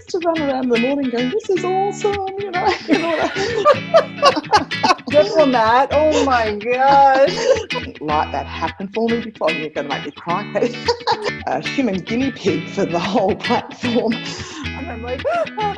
used to run around in the morning going, this is awesome, you know. Diplomat, oh my gosh. Like that happened for me before. You're going to make me cry, Katey. A human guinea pig for the whole platform. And I'm like, I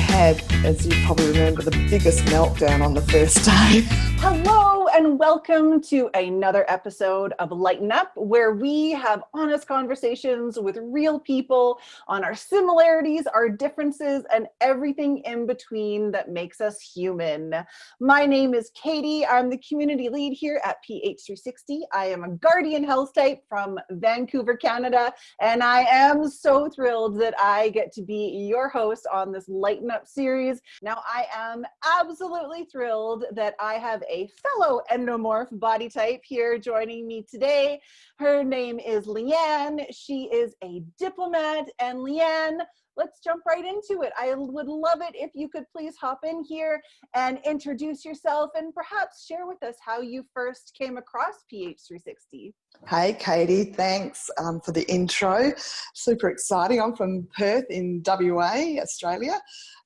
had, as you probably remember, the biggest meltdown on the first day. Hello and welcome to another episode of Lighten Up, where we have honest conversations with real people on our similarities, our differences, and everything in between that makes us human. My name is Katey. I'm the community lead here at PH360. I am a Guardian HealthType from Vancouver, Canada, and I am so thrilled that I get to be your host on this Lighten Up series. Now, I am absolutely thrilled that I have a fellow endomorph body type here joining me today. Her name is Leanne. She is a diplomat. And Leanne, let's jump right into it. I would love it if you could please hop in here and introduce yourself and perhaps share with us how you first came across PH360. Hey, Katey, thanks for the intro. Super exciting. I'm from Perth in WA, Australia.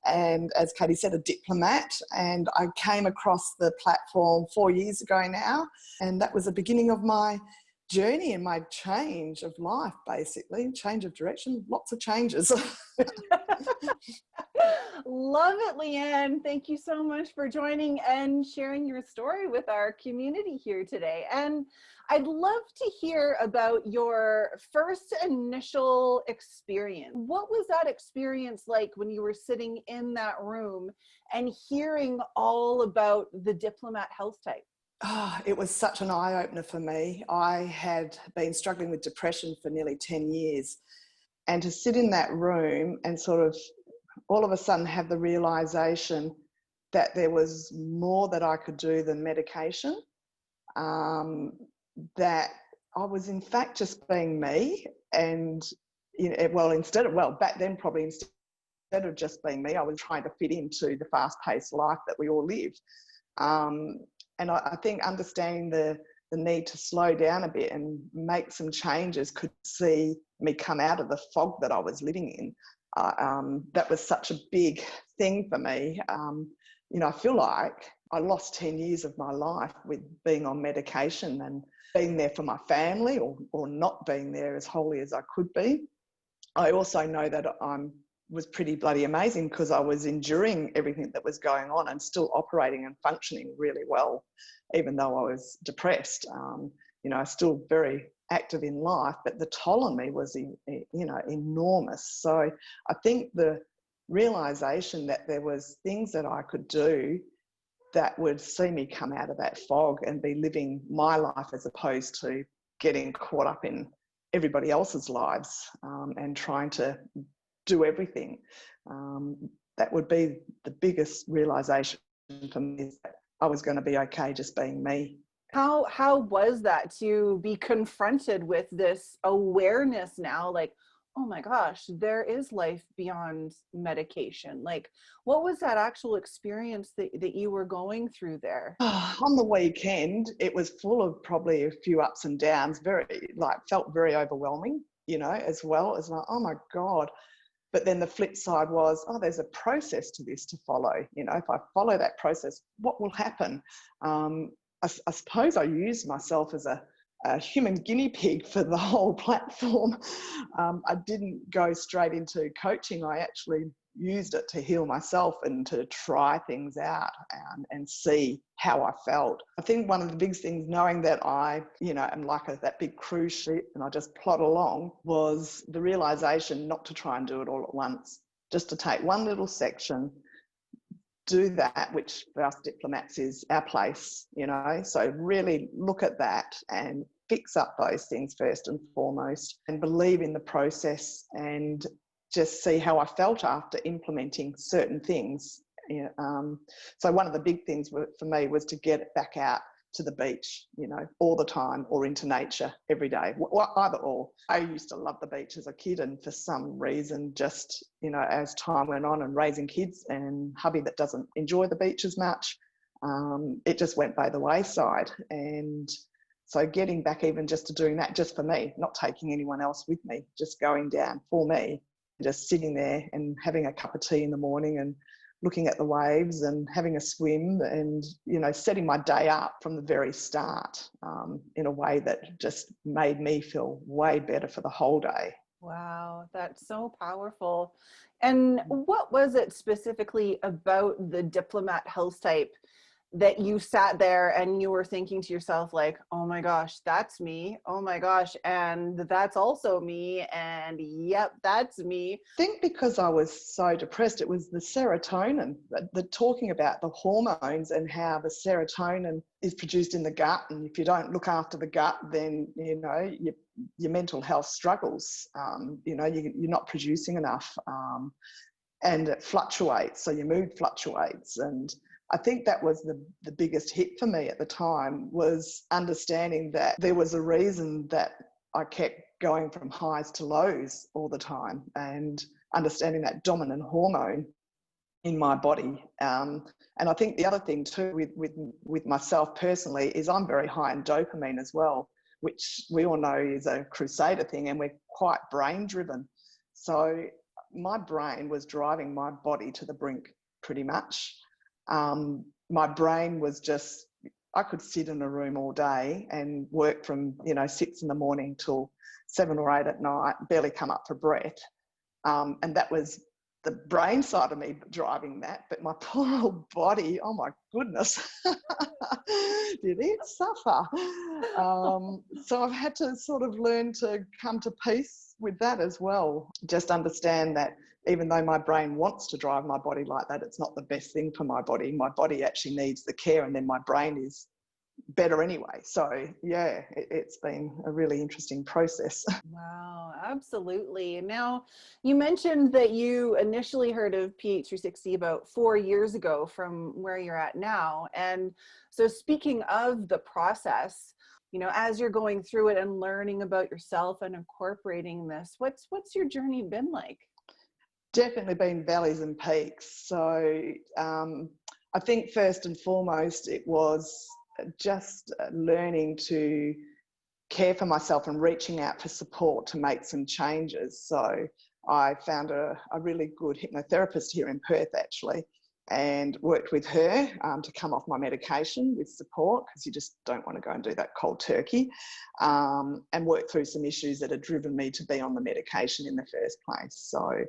And as Katey said, a diplomat. And I came across the platform 4 years ago now. And that was the beginning of my journey and my change of life, basically. Change of direction, lots of changes. Love it, Leanne. Thank you so much for joining and sharing your story with our community here today. And I'd love to hear about your first initial experience. What was that experience like when you were sitting in that room and hearing all about the Diplomat HealthType? Oh, it was such an eye-opener for me. I had been struggling with depression for nearly 10 years. And to sit in that room and sort of all of a sudden have the realisation that there was more that I could do than medication, that I was in fact just being me. And, you know, back then probably instead of just being me, I was trying to fit into the fast-paced life that we all live. And I think understanding the need to slow down a bit and make some changes could see me come out of the fog that I was living in. That was such a big thing for me. You know, I feel like I lost 10 years of my life with being on medication and being there for my family or not being there as wholly as I could be. I also know that was pretty bloody amazing because I was enduring everything that was going on and still operating and functioning really well, even though I was depressed. You know, still very active in life, but the toll on me was, you know, enormous. So I think the realisation that there was things that I could do that would see me come out of that fog and be living my life as opposed to getting caught up in everybody else's lives and trying to do everything. That would be the biggest realisation for me, is that I was going to be okay just being me. How was that to be confronted with this awareness now, like, oh my gosh, there is life beyond medication? Like, what was that actual experience that you were going through there? On the weekend, it was full of probably a few ups and downs, felt very overwhelming, you know, as well as like, oh my God. But then the flip side was, oh, there's a process to this to follow. You know, if I follow that process, what will happen? I suppose I used myself as a human guinea pig for the whole platform. I didn't go straight into coaching. I actually used it to heal myself and to try things out and see how I felt. I think one of the biggest things, knowing that I, you know, am like that big cruise ship and I just plod along, was the realisation not to try and do it all at once, just to take one little section, do that, which for us diplomats is our place, you know. So really look at that and fix up those things first and foremost, and believe in the process and just see how I felt after implementing certain things. So one of the big things for me was to get back out to the beach, you know, all the time, or into nature every day, either or. I used to love the beach as a kid, and for some reason, just, you know, as time went on and raising kids and hubby that doesn't enjoy the beach as much, it just went by the wayside. And so getting back even just to doing that just for me, not taking anyone else with me, just going down for me, just sitting there and having a cup of tea in the morning and looking at the waves and having a swim and, you know, setting my day up from the very start in a way that just made me feel way better for the whole day. Wow, that's so powerful. And what was it specifically about the Diplomat HealthType that you sat there and you were thinking to yourself like, oh my gosh, that's me. Oh my gosh. And that's also me. And yep, that's me. I think because I was so depressed, it was the serotonin, the talking about the hormones and how the serotonin is produced in the gut. And if you don't look after the gut, then, you know, your mental health struggles. You know, you're not producing enough and it fluctuates. So your mood fluctuates. And I think that was the biggest hit for me at the time, was understanding that there was a reason that I kept going from highs to lows all the time, and understanding that dominant hormone in my body. And I think the other thing too with myself personally is I'm very high in dopamine as well, which we all know is a crusader thing, and we're quite brain driven. So my brain was driving my body to the brink pretty much. My brain was just, I could sit in a room all day and work from, you know, 6 in the morning till 7 or 8 at night, barely come up for breath. And that was the brain side of me driving that, but my poor old body, oh my goodness, did it suffer? So I've had to sort of learn to come to peace with that as well. Just understand that even though my brain wants to drive my body like that, it's not the best thing for my body. My body actually needs the care, and then my brain is better anyway. So yeah, it's been a really interesting process. Wow, absolutely. Now, you mentioned that you initially heard of PH360 about 4 years ago from where you're at now. And so speaking of the process, you know, as you're going through it and learning about yourself and incorporating this, what's your journey been like? Definitely been valleys and peaks. So I think first and foremost, it was just learning to care for myself and reaching out for support to make some changes. So I found a really good hypnotherapist here in Perth actually, and worked with her to come off my medication with support, because you just don't want to go and do that cold turkey, and work through some issues that had driven me to be on the medication in the first place. So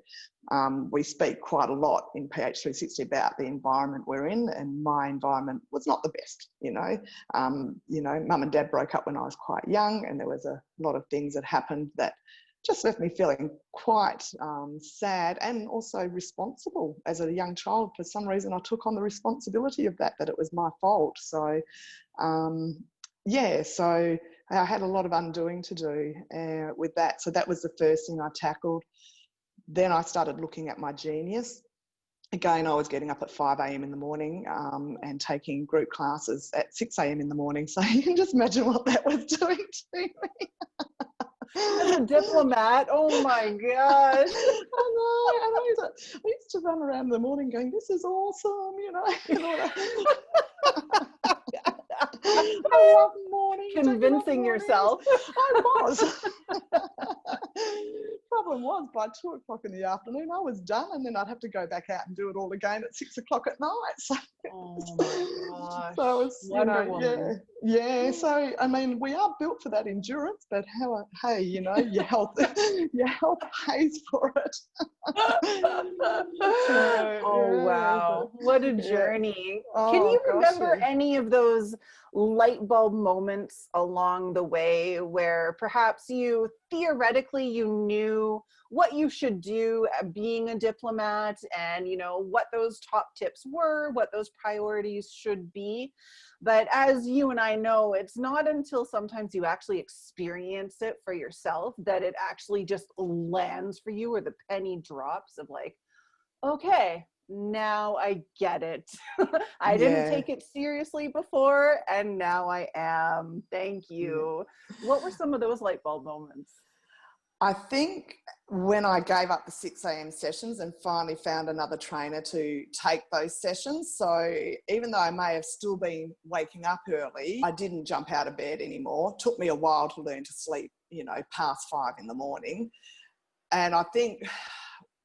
we speak quite a lot in PH360 about the environment we're in, and my environment was not the best, you know. Mum and dad broke up when I was quite young, and there was a lot of things that happened that just left me feeling quite sad and also responsible as a young child. For some reason, I took on the responsibility of that it was my fault. So, so I had a lot of undoing to do with that. So that was the first thing I tackled. Then I started looking at my genius. Again, I was getting up at 5 a.m. in the morning and taking group classes at 6 a.m. in the morning. So you can just imagine what that was doing to me. As a diplomat, oh my gosh. I know, and I used to run around in the morning going, this is awesome, you know. And all that. I love morning. Convincing yourself. I was. Problem was, by 2 o'clock in the afternoon, I was done, and then I'd have to go back out and do it all again at 6 o'clock at night. So, oh my gosh. So it's, Wonder Woman. Yeah. So I mean, we are built for that endurance, but hey, you know, your health pays for it. Wow, what a journey. Oh, Can you remember gosh, any of those light bulb moments along the way where perhaps you theoretically you knew what you should do being a diplomat, and you know what those top tips were, what those priorities should be, but as you and I know, it's not until sometimes you actually experience it for yourself that it actually just lands for you, or the penny drops of like, okay, now I get it. I didn't take it seriously before, and now I am. Thank you. What were some of those light bulb moments? I think when I gave up the 6 a.m. sessions and finally found another trainer to take those sessions, so even though I may have still been waking up early, I didn't jump out of bed anymore. It took me a while to learn to sleep, you know, past 5 in the morning. And I think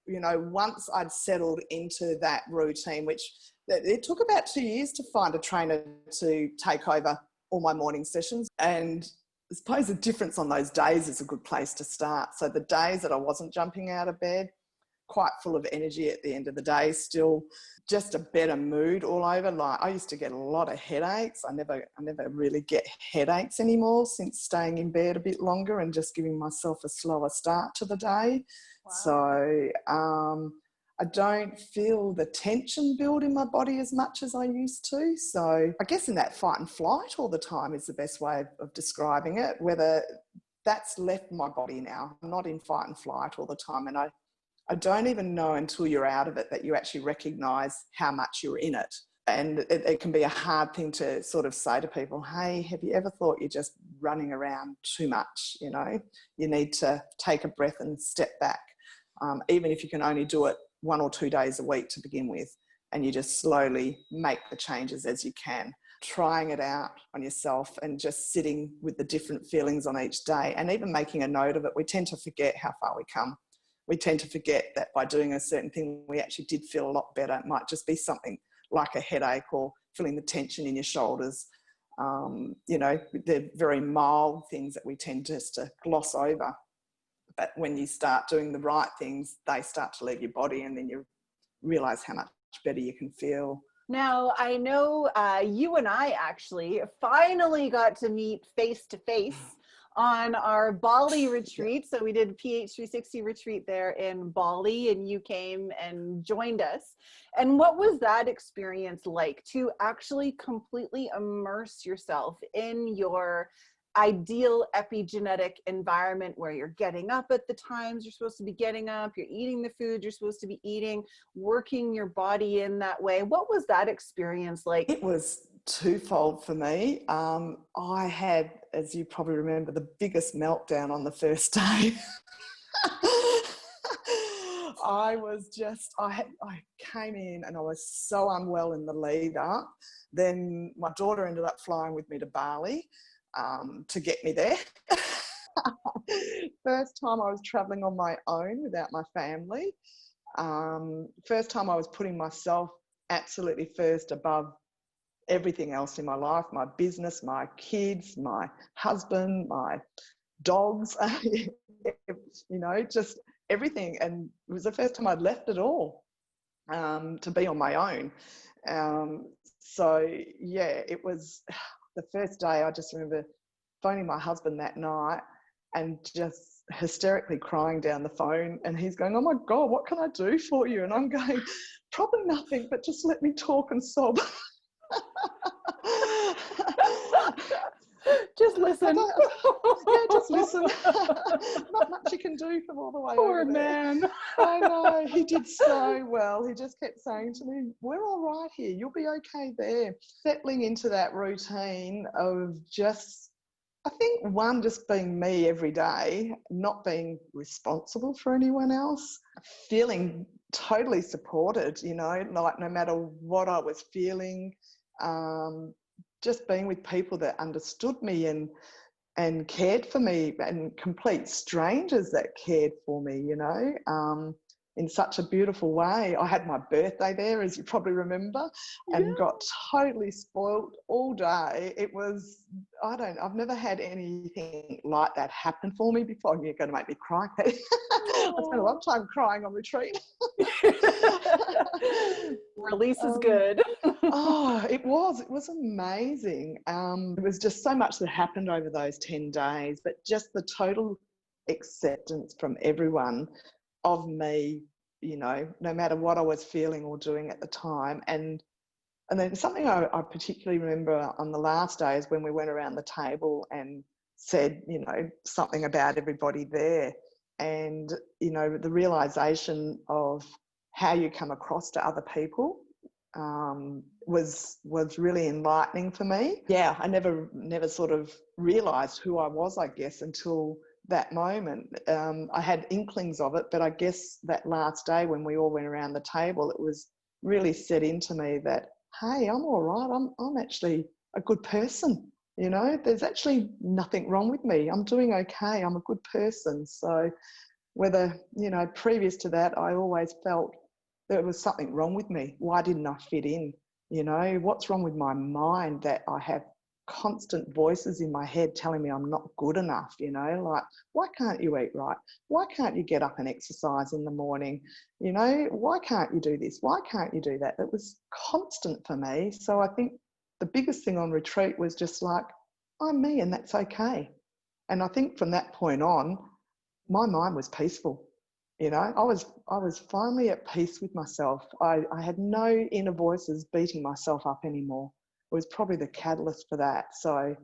you know, once I'd settled into that routine, which it took about 2 years to find a trainer to take over all my morning sessions. And I suppose the difference on those days is a good place to start. So the days that I wasn't jumping out of bed, quite full of energy at the end of the day, still just a better mood all over. Like, I used to get a lot of headaches. I never really get headaches anymore since staying in bed a bit longer and just giving myself a slower start to the day. Wow. So I don't feel the tension build in my body as much as I used to. So I guess in that fight and flight all the time is the best way of describing it, whether that's left my body now. I'm not in fight and flight all the time. And I don't even know until you're out of it that you actually recognise how much you're in it. And it can be a hard thing to sort of say to people, hey, have you ever thought you're just running around too much? You know, you need to take a breath and step back, even if you can only do it 1 or 2 days a week to begin with, and you just slowly make the changes as you can, trying it out on yourself and just sitting with the different feelings on each day and even making a note of it. We tend to forget how far we come. We tend to forget that by doing a certain thing, we actually did feel a lot better. It might just be something like a headache or feeling the tension in your shoulders. You know, they're very mild things that we tend just to gloss over. But when you start doing the right things, they start to leave your body, and then you realise how much better you can feel. Now, I know you and I actually finally got to meet face to face on our Bali retreat. So we did a PH360 retreat there in Bali, and you came and joined us. And what was that experience like, to actually completely immerse yourself in your ideal epigenetic environment, where you're getting up at the times you're supposed to be getting up, you're eating the food you're supposed to be eating, working your body in that way? What was that experience like? It was twofold for me. I had, as you probably remember, the biggest meltdown on the first day. I came in and I was so unwell in the lead up. Then my daughter ended up flying with me to Bali to get me there. First time I was traveling on my own without my family. First time I was putting myself absolutely first above everything else in my life, my business, my kids, my husband, my dogs, you know, just everything. And it was the first time I'd left it all to be on my own. So yeah, it was the first day. I just remember phoning my husband that night and just hysterically crying down the phone, and he's going, oh my God, what can I do for you? And I'm going, probably nothing, but just let me talk and sob. Just listen. Yeah, just listen. Not much you can do from all the way Poor over there. man. I know, he did so well. He just kept saying to me, we're all right here, you'll be okay there. Settling into that routine of just, I think, one, just being me every day, not being responsible for anyone else, feeling totally supported, you know, like no matter what I was feeling, just being with people that understood me and cared for me, and complete strangers that cared for me, you know, in such a beautiful way. I had my birthday there, as you probably remember, and got totally spoiled all day. It was, I've never had anything like that happen for me before. You're going to make me cry, Katey. I spent a lot of time crying on retreat. Release is good. Oh, it was amazing. It was just so much that happened over those 10 days, but just the total acceptance from everyone of me, you know, no matter what I was feeling or doing at the time. And then something I particularly remember on the last day is when we went around the table and said, you know, something about everybody there, and, you know, the realization of how you come across to other people was really enlightening for me. Yeah, I never sort of realised who I was, I guess, until that moment. I had inklings of it, but I guess that last day when we all went around the table, it was really set into me that, hey, I'm all right. I'm actually a good person. You know, there's actually nothing wrong with me. I'm doing okay. I'm a good person. So whether, you know, previous to that, I always felt there was something wrong with me. Why didn't I fit in? You know, what's wrong with my mind that I have constant voices in my head telling me I'm not good enough, you know, like, why can't you eat right? Why can't you get up and exercise in the morning? You know, why can't you do this? Why can't you do that? It was constant for me. So I think the biggest thing on retreat was just like, I'm me and that's okay. And I think from that point on, my mind was peaceful. You know, I was finally at peace with myself. I had no inner voices beating myself up anymore. It was probably the catalyst for that. So,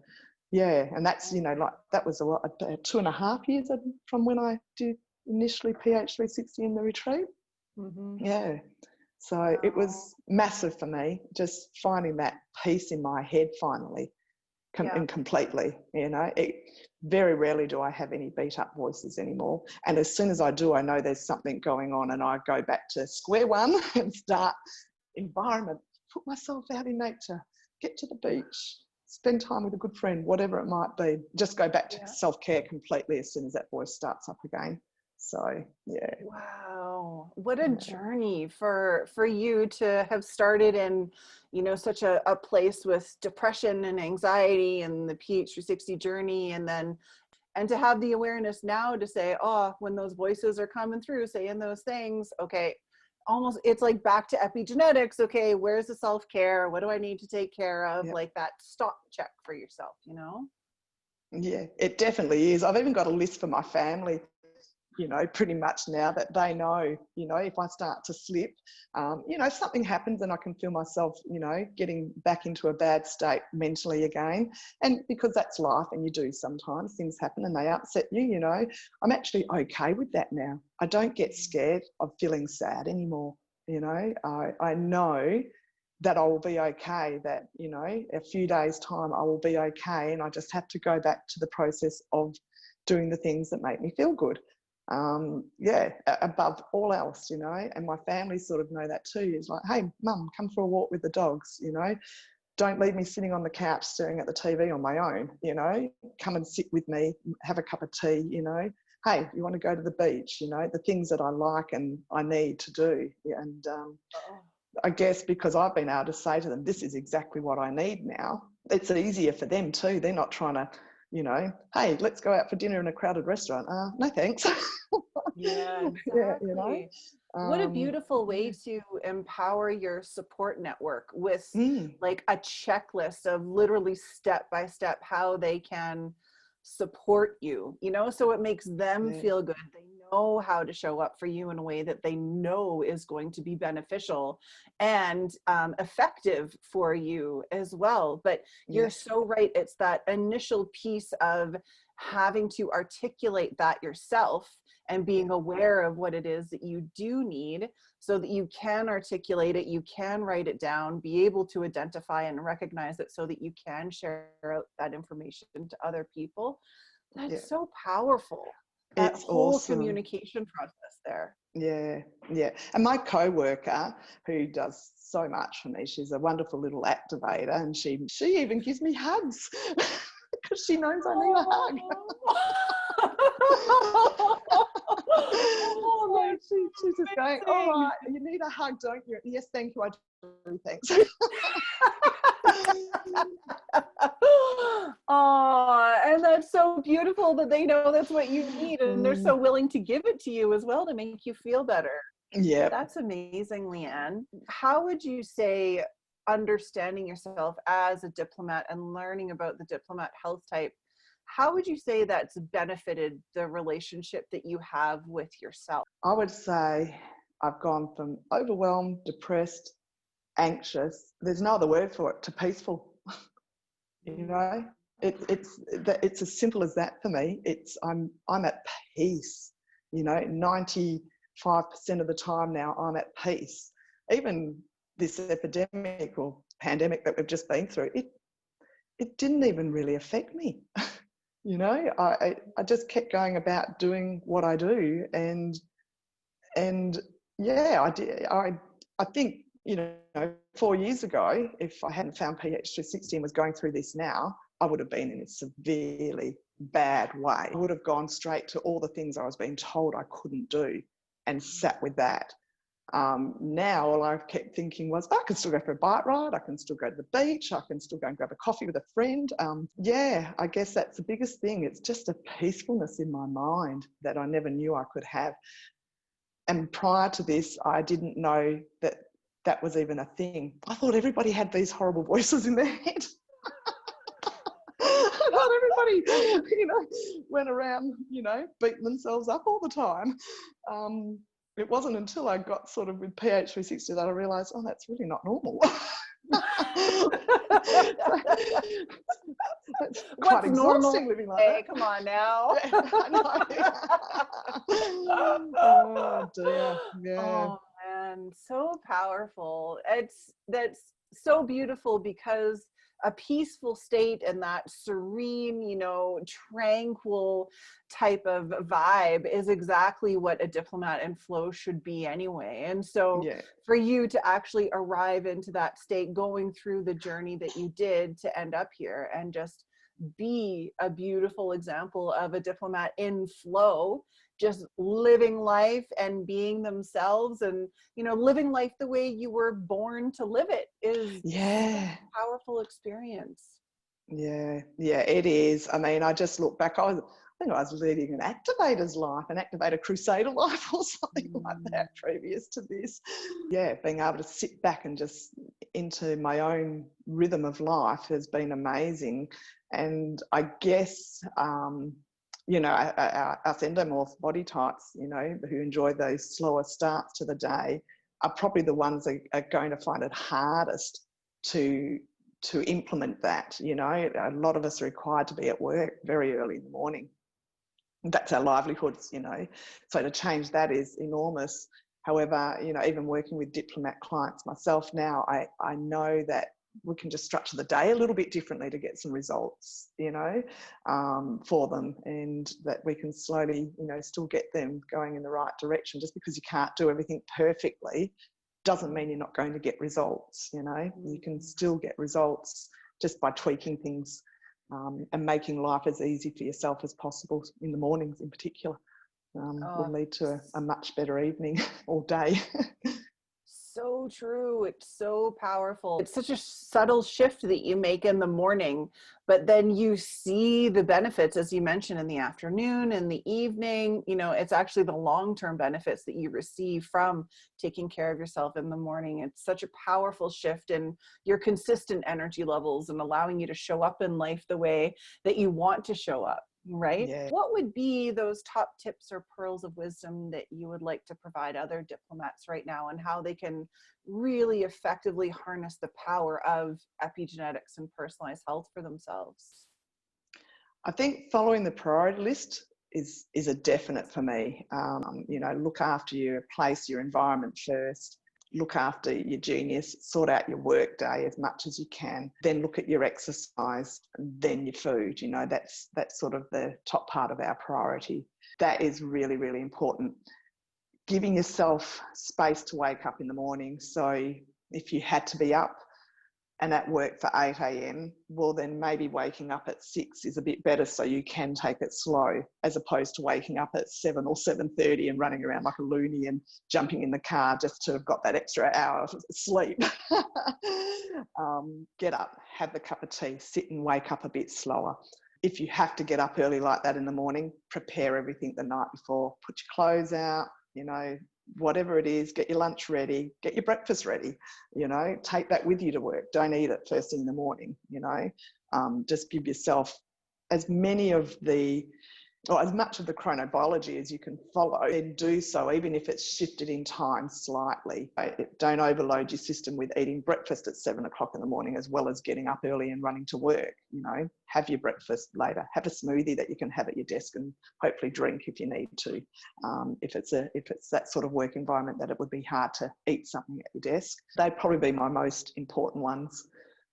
yeah, and that's, you know, like that was about 2.5 years from when I did initially PH 360 in the retreat. Mm-hmm. Yeah. So it was massive for me, just finding that peace in my head finally and completely, you know. Very rarely do I have any beat up voices anymore. And as soon as I do, I know there's something going on and I go back to square one and start environment, put myself out in nature, get to the beach, spend time with a good friend, whatever it might be. Just go back to self-care completely as soon as that voice starts up again. So, yeah. Wow. What a journey for you to have started in, you know, such a place with depression and anxiety and the PH 360 journey. And to have the awareness now to say, oh, when those voices are coming through, saying those things, okay, almost, it's like back to epigenetics. Okay, where's the self-care? What do I need to take care of? Like that stop check for yourself, you know? Yeah, it definitely is. I've even got a list for my family, you know, pretty much now that they know, you know, if I start to slip, you know, something happens and I can feel myself, you know, getting back into a bad state mentally again. And because that's life and you do sometimes, things happen and they upset you, you know, I'm actually okay with that now. I don't get scared of feeling sad anymore, you know. I know that I will be okay, that, you know, a few days' time I will be okay, and I just have to go back to the process of doing the things that make me feel good. Above all else, you know, and my family sort of know that too. It's like, hey, mum, come for a walk with the dogs, you know, don't leave me sitting on the couch staring at the TV on my own, you know, come and sit with me, have a cup of tea, you know, hey, you want to go to the beach, you know, the things that I like and I need to do. And I guess because I've been able to say to them, this is exactly what I need now, it's easier for them too. They're not trying to, you know, hey, let's go out for dinner in a crowded restaurant. No, thanks. Yeah, exactly. Yeah, you know? What a beautiful way to empower your support network with like a checklist of literally step by step how they can support you, you know, so it makes them feel good. They know how to show up for you in a way that they know is going to be beneficial and effective for you as well. But you're so right. It's that initial piece of having to articulate that yourself and being aware of what it is that you do need so that you can articulate it, you can write it down, be able to identify and recognize it so that you can share out that information to other people. That's so powerful. That It's whole awesome. Communication process there. Yeah. And my co-worker, who does so much for me, she's a wonderful little activator, and she even gives me hugs because she knows I need a hug. She's just going, all right, you need a hug, don't you? Yes, thank you, I do, thanks. Oh, and that's so beautiful that they know that's what you need and they're so willing to give it to you as well to make you feel better. Yeah. That's amazing, Leanne. How would you say understanding yourself as a diplomat and learning about the Diplomat HealthType, how would you say that's benefited the relationship that you have with yourself? I would say I've gone from overwhelmed, depressed, anxious, there's no other word for it, to peaceful. You know, it's as simple as that for me. I'm at peace, you know, 95% of the time now I'm at peace. Even this epidemic or pandemic that we've just been through, it didn't even really affect me. You know, I just kept going about doing what I do, and yeah, I did. I think, you know, 4 years ago, if I hadn't found PH 360 and was going through this now, I would have been in a severely bad way. I would have gone straight to all the things I was being told I couldn't do and sat with that. Now all I kept thinking was, I can still go for a bike ride, I can still go to the beach, I can still go and grab a coffee with a friend. Yeah, I guess that's the biggest thing. It's just a peacefulness in my mind that I never knew I could have. And prior to this, I didn't know that that was even a thing. I thought everybody had these horrible voices in their head. I thought everybody, went around, beating themselves up all the time. It wasn't until I got sort of with PH360 that I realised, oh, that's really not normal. That's quite What's exhausting normal? living like Hey, that. come on now. Yeah, I know. Oh dear, yeah. Oh man, so powerful. That's so beautiful, because a peaceful state and that serene, tranquil type of vibe is exactly what a diplomat in flow should be anyway. And so Yeah. for you to actually arrive into that state, going through the journey that you did to end up here and just be a beautiful example of a diplomat in flow, just living life and being themselves, and living life the way you were born to live it, is Yeah. such a powerful experience. Yeah, it is. I mean, I just look back, I think I was leading an activator's life, an activator crusader life or something like that previous to this. Yeah, being able to sit back and just into my own rhythm of life has been amazing. And I guess, us endomorph body types, who enjoy those slower starts to the day, are probably the ones that are going to find it hardest to implement that. A lot of us are required to be at work very early in the morning. That's our livelihoods, so to change that is enormous. However, even working with diplomat clients myself now, I know that we can just structure the day a little bit differently to get some results, for them, and that we can slowly, still get them going in the right direction. Just because you can't do everything perfectly doesn't mean you're not going to get results. You can still get results just by tweaking things, and making life as easy for yourself as possible in the mornings in particular. Will lead to a much better evening or day. So true. It's so powerful. It's such a subtle shift that you make in the morning, but then you see the benefits, as you mentioned, in the afternoon and the evening. It's actually the long-term benefits that you receive from taking care of yourself in the morning. It's such a powerful shift in your consistent energy levels and allowing you to show up in life the way that you want to show up. Right? Yeah. What would be those top tips or pearls of wisdom that you would like to provide other diplomats right now, and how they can really effectively harness the power of epigenetics and personalized health for themselves? I think following the priority list is a definite for me. Look after your place, your environment first. Look after your genius, sort out your work day as much as you can, then look at your exercise, and then your food. That's sort of the top part of our priority. That is really, really important. Giving yourself space to wake up in the morning. So if you had to be up and at work for 8 a.m, well, then maybe waking up at 6 is a bit better, so you can take it slow, as opposed to waking up at 7 or 7:30 and running around like a loony and jumping in the car just to have got that extra hour of sleep. Get up, have the cup of tea, sit and wake up a bit slower. If you have to get up early like that in the morning, prepare everything the night before. Put your clothes out, whatever it is, get your lunch ready, get your breakfast ready, take that with you to work. Don't eat it first thing in the morning, just give yourself as much of the chronobiology as you can follow, and do so even if it's shifted in time slightly. Don't overload your system with eating breakfast at 7 o'clock in the morning as well as getting up early and running to work. Have your breakfast later, have a smoothie that you can have at your desk and hopefully drink if you need to. If it's that sort of work environment that it would be hard to eat something at your desk, they'd probably be my most important ones.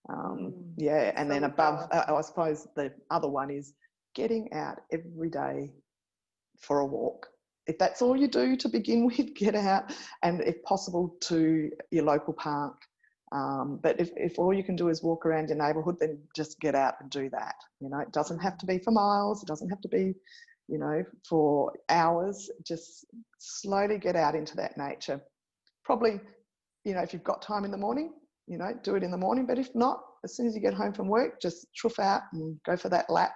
And then above, I suppose the other one is getting out every day for a walk. If that's all you do to begin with, get out, and if possible to your local park. But if all you can do is walk around your neighbourhood, then just get out and do that. You know, it doesn't have to be for miles. It doesn't have to be, you know, for hours. Just slowly get out into that nature. Probably, you know, if you've got time in the morning, you know, do it in the morning. But if not, as soon as you get home from work, just truff out and go for that lap,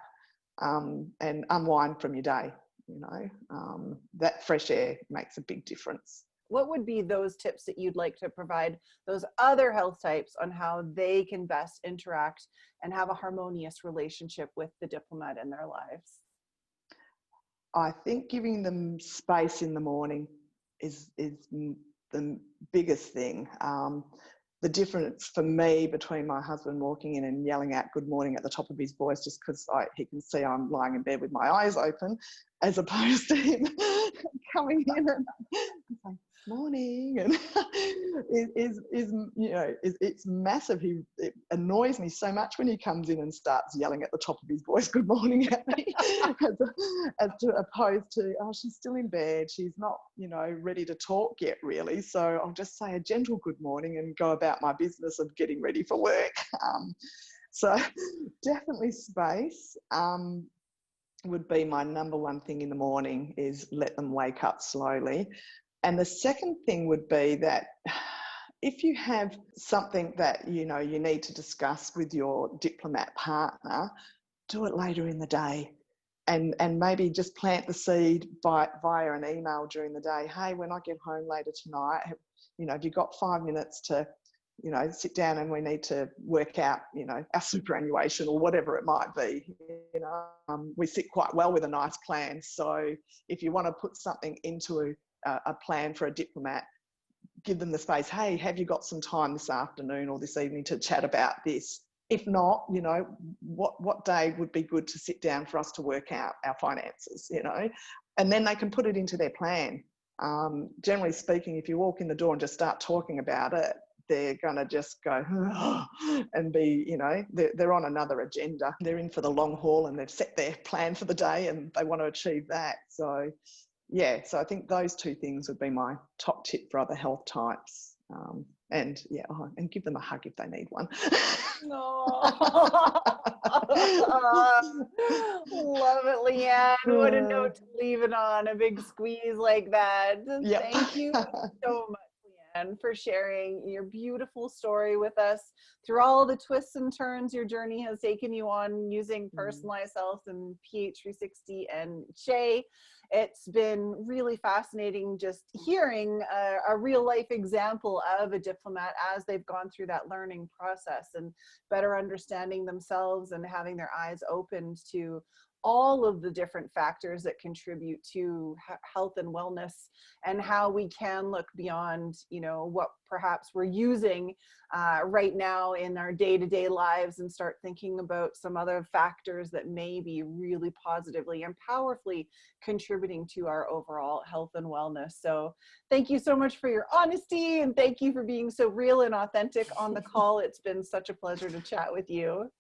and unwind from your day. You know, that fresh air makes a big difference. What would be those tips that you'd like to provide those other health types on how they can best interact and have a harmonious relationship with the diplomat in their lives? I think giving them space in the morning is the biggest thing. The difference for me between my husband walking in and yelling out good morning at the top of his voice just because he can see I'm lying in bed with my eyes open, as opposed to him coming in and saying morning, and it's massive. It annoys me so much when he comes in and starts yelling at the top of his voice good morning at me, as opposed to, oh, she's still in bed, she's not, you know, ready to talk yet really, so I'll just say a gentle good morning and go about my business of getting ready for work. So definitely space would be my number one thing in the morning, is let them wake up slowly. And the second thing would be that if you have something that, you know, you need to discuss with your diplomat partner, do it later in the day, and maybe just plant the seed via an email during the day. Hey, when I get home later tonight, you know, have you got 5 minutes to, you know, sit down and we need to work out, you know, our superannuation or whatever it might be. You know, we sit quite well with a nice plan. So if you want to put something into a plan for a diplomat, give them the space. Hey, have you got some time this afternoon or this evening to chat about this? If not, you know, what day would be good to sit down for us to work out our finances, you know, and then they can put it into their plan. Generally speaking, if you walk in the door and just start talking about it, they're going to just go and be, you know, they're on another agenda. They're in for the long haul and they've set their plan for the day and they want to achieve that. So yeah, so I think those two things would be my top tip for other health types. And give them a hug if they need one. Oh, love it, Leanne. What a note to leave it on, a big squeeze like that. Yep. Thank you so much, Leanne, for sharing your beautiful story with us through all the twists and turns your journey has taken you on using personalized health and PH360 and Shay. It's been really fascinating just hearing a real life example of a diplomat as they've gone through that learning process and better understanding themselves and having their eyes opened to all of the different factors that contribute to health and wellness, and how we can look beyond, you know, what perhaps we're using right now in our day-to-day lives and start thinking about some other factors that may be really positively and powerfully contributing to our overall health and wellness. So thank you so much for your honesty, and thank you for being so real and authentic on the call. It's been such a pleasure to chat with you.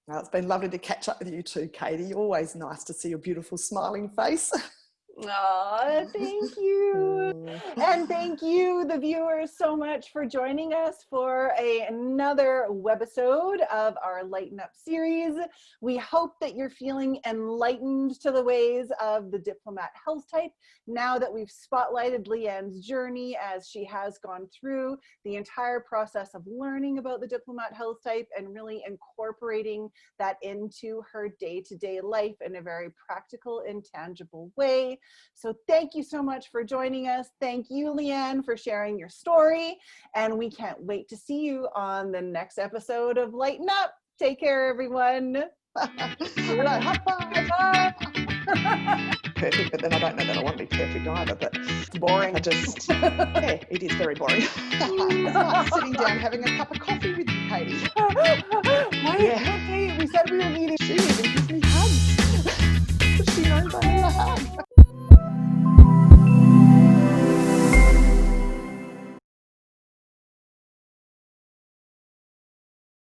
Well, it's been lovely to catch up with you too, Katey. Always nice to see your beautiful smiling face. Oh, thank you. And thank you, the viewers, so much for joining us for another webisode of our Lighten Up series. We hope that you're feeling enlightened to the ways of the Diplomat HealthType now that we've spotlighted Leanne's journey as she has gone through the entire process of learning about the Diplomat HealthType and really incorporating that into her day-to-day life in a very practical and tangible way. So thank you so much for joining us. Thank you, Leanne, for sharing your story. And we can't wait to see you on the next episode of Lighten Up. Take care, everyone. High five. Perfect, but then I don't know that I want to be perfect either, but It's boring. Yeah, it is very boring. It's like sitting down having a cup of coffee with you, Katey. Wait, we said we were meeting.